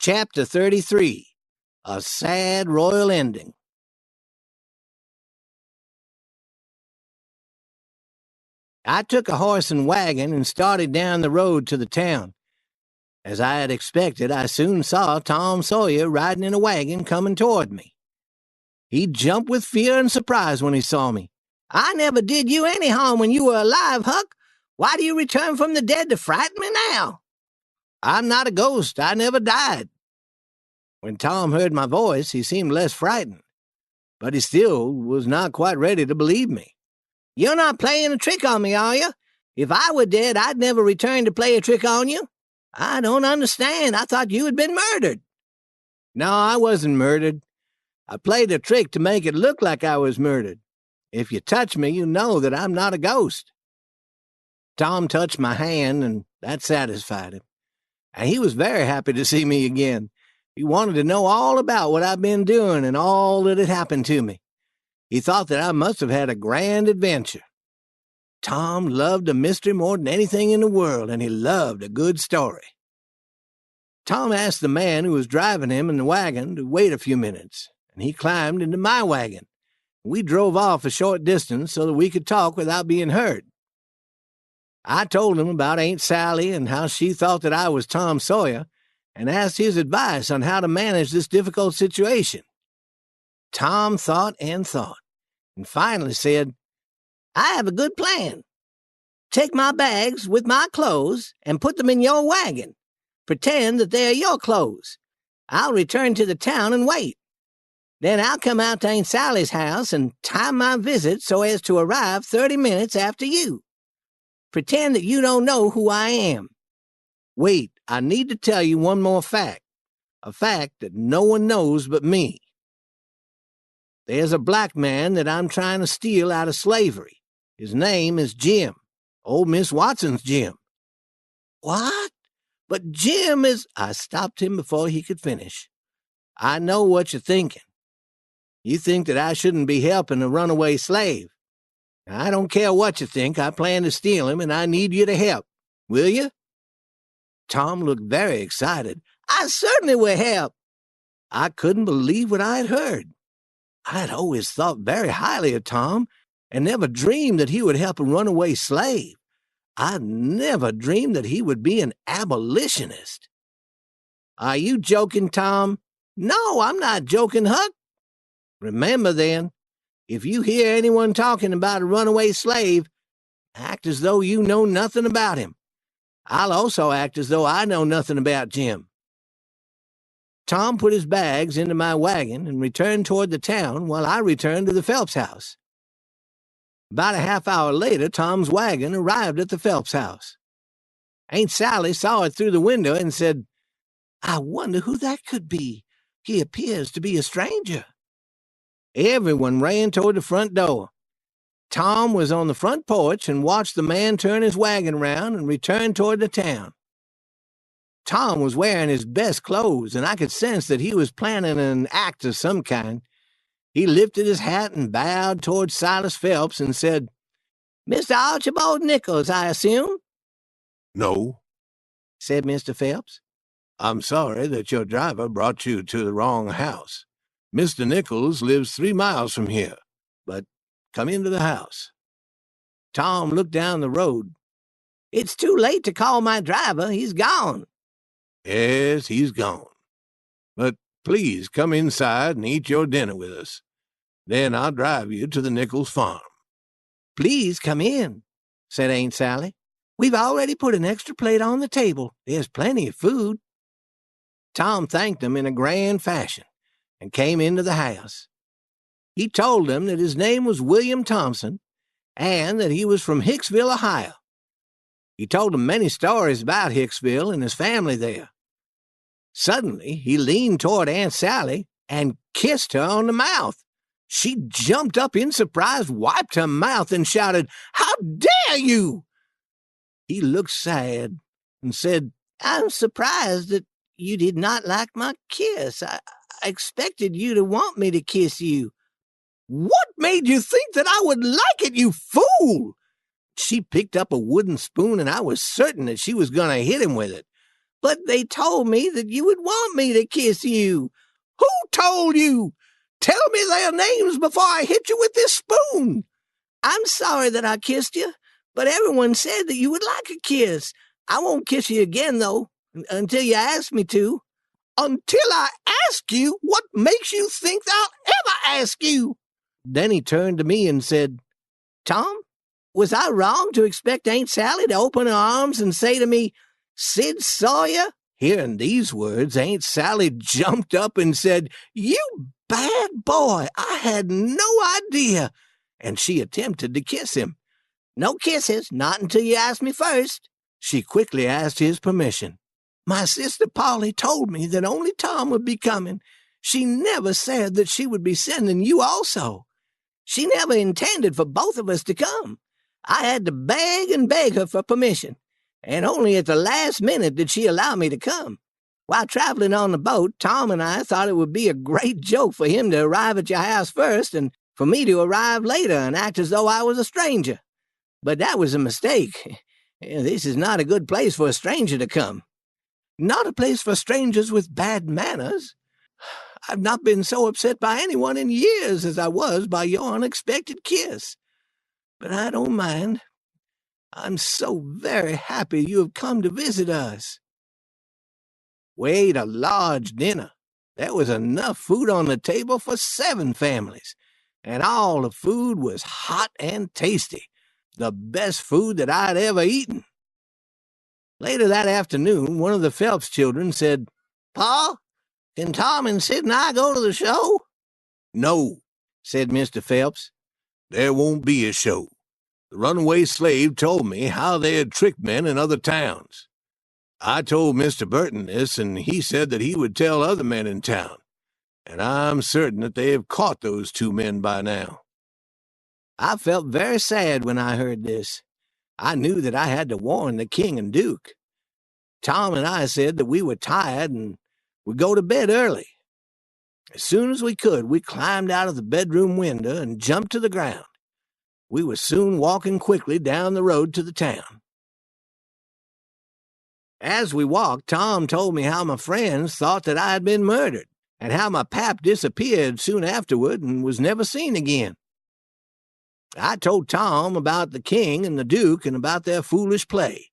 Chapter 33. A Sad Royal Ending. I took a horse and wagon and started down the road to the town. As I had expected, I soon saw Tom Sawyer riding in a wagon coming toward me. He jumped with fear and surprise when he saw me. "I never did you any harm when you were alive, Huck. Why do you return from the dead to frighten me now?" "I'm not a ghost. I never died." When Tom heard my voice, he seemed less frightened, but he still was not quite ready to believe me. "You're not playing a trick on me, are you? If I were dead, I'd never return to play a trick on you. I don't understand. I thought you had been murdered." "No, I wasn't murdered. I played a trick to make it look like I was murdered. If you touch me, you know that I'm not a ghost." Tom touched my hand, and that satisfied him. And he was very happy to see me again. He wanted to know all about what I'd been doing and all that had happened to me. He thought that I must have had a grand adventure. Tom loved a mystery more than anything in the world, and he loved a good story. Tom asked the man who was driving him in the wagon to wait a few minutes, and he climbed into my wagon. We drove off a short distance so that we could talk without being heard. I told him about Aunt Sally and how she thought that I was Tom Sawyer, and asked his advice on how to manage this difficult situation. Tom thought and thought, and finally said, "I have a good plan. Take my bags with my clothes and put them in your wagon. Pretend that they are your clothes. I'll return to the town and wait. Then I'll come out to Aunt Sally's house and time my visit so as to arrive 30 minutes after you. Pretend that you don't know who I am. Wait, I need to tell you one more fact, a fact that no one knows but me. There's a black man that I'm trying to steal out of slavery. His name is Jim, old Miss Watson's Jim." "What? But Jim is—" I stopped him before he could finish. "I know what you're thinking. You think that I shouldn't be helping a runaway slave. I don't care what you think. I plan to steal him, and I need you to help. Will you?" Tom looked very excited. "I certainly will help." I couldn't believe what I had heard. I had always thought very highly of Tom, and never dreamed that he would help a runaway slave. I never dreamed that he would be an abolitionist. "Are you joking, Tom?" "No, I'm not joking, Huck." "Remember, then, if you hear anyone talking about a runaway slave, act as though you know nothing about him. I'll also act as though I know nothing about Jim." Tom put his bags into my wagon and returned toward the town while I returned to the Phelps house. About a half hour later, Tom's wagon arrived at the Phelps house. Aunt Sally saw it through the window and said, "I wonder who that could be. He appears to be a stranger." Everyone ran toward the front door. Tom was on the front porch and watched the man turn his wagon around and return toward the town. Tom was wearing his best clothes, and I could sense that he was planning an act of some kind. He lifted his hat and bowed toward Silas Phelps and said, "Mr. Archibald Nichols, I assume?" "No," said Mr. Phelps. "I'm sorry that your driver brought you to the wrong house. Mr. Nichols lives 3 miles from here, but come into the house." Tom looked down the road. "It's too late to call my driver. He's gone." "Yes, he's gone. But please come inside and eat your dinner with us. Then I'll drive you to the Nichols farm." "Please come in," said Aunt Sally. "We've already put an extra plate on the table. There's plenty of food." Tom thanked them in a grand fashion and came into the house. He told them that his name was William Thompson and that he was from Hicksville, Ohio. He told them many stories about Hicksville and his family there. Suddenly, he leaned toward Aunt Sally and kissed her on the mouth. She jumped up in surprise, wiped her mouth, and shouted, "How dare you!" He looked sad and said, "I'm surprised that you did not like my kiss. I expected you to want me to kiss you." "What made you think that I would like it, you fool?" She picked up a wooden spoon, and I was certain that she was going to hit him with it. But they told me that you would want me to kiss you. Who told you? Tell me their names before I hit you with this spoon. I'm sorry that I kissed you, but everyone said that you would like a kiss. I won't kiss you again, though, until you ask me to. Until I ask you? What makes you think I'll ever ask you? Then he turned to me and said, Tom, was I wrong to expect Aunt Sally to open her arms and say to me, Sid Sawyer? Hearing these words, Aunt Sally jumped up and said, You bad boy, I had no idea. And she attempted to kiss him. No kisses, not until you ask me first. She quickly asked his permission. My sister Polly told me that only Tom would be coming. She never said that she would be sending you also. She never intended for both of us to come. I had to beg and beg her for permission, and only at the last minute did she allow me to come. While traveling on the boat, Tom and I thought it would be a great joke for him to arrive at your house first and for me to arrive later and act as though I was a stranger. But that was a mistake. This is not a good place for a stranger to come. Not a place for strangers with bad manners. I've not been so upset by anyone in years as I was by your unexpected kiss. But I don't mind. I'm so very happy you have come to visit us. We ate a large dinner. There was enough food on the table for 7 families, and all the food was hot and tasty, the best food that I'd ever eaten. Later that afternoon, one of the Phelps children said, Pa, can Tom and Sid and I go to the show? No, said Mr. Phelps. There won't be a show. The runaway slave told me how they had tricked men in other towns. I told Mr. Burton this, and he said that he would tell other men in town, and I'm certain that they have caught those 2 men by now. I felt very sad when I heard this. I knew that I had to warn the king and duke. Tom and I said that we were tired and would go to bed early. As soon as we could, we climbed out of the bedroom window and jumped to the ground. We were soon walking quickly down the road to the town. As we walked, Tom told me how my friends thought that I had been murdered, and how my pap disappeared soon afterward and was never seen again. I told Tom about the king and the duke and about their foolish play.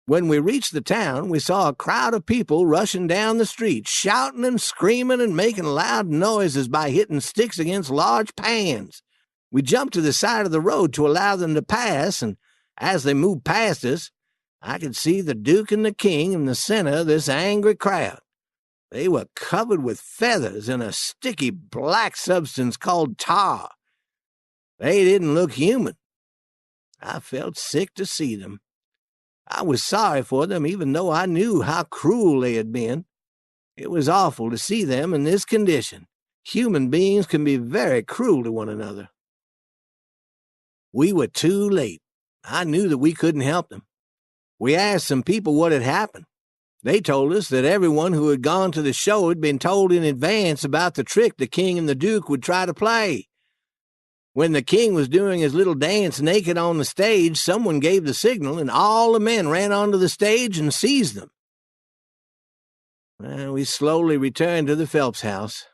When we reached the town, we saw a crowd of people rushing down the street, shouting and screaming and making loud noises by hitting sticks against large pans. We jumped to the side of the road to allow them to pass, and as they moved past us, I could see the duke and the king in the center of this angry crowd. They were covered with feathers and a sticky black substance called tar. They didn't look human. I felt sick to see them. I was sorry for them, even though I knew how cruel they had been. It was awful to see them in this condition. Human beings can be very cruel to one another. We were too late. I knew that we couldn't help them. We asked some people what had happened. They told us that everyone who had gone to the show had been told in advance about the trick the king and the duke would try to play. When the king was doing his little dance naked on the stage, someone gave the signal, and all the men ran onto the stage and seized them. We slowly returned to the Phelps house.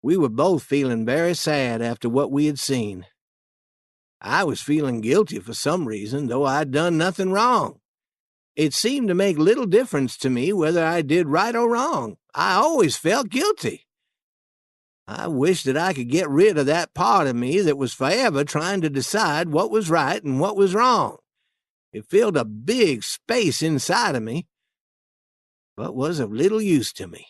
We were both feeling very sad after what we had seen. I was feeling guilty for some reason, though I'd done nothing wrong. It seemed to make little difference to me whether I did right or wrong. I always felt guilty. I wished that I could get rid of that part of me that was forever trying to decide what was right and what was wrong. It filled a big space inside of me, but was of little use to me.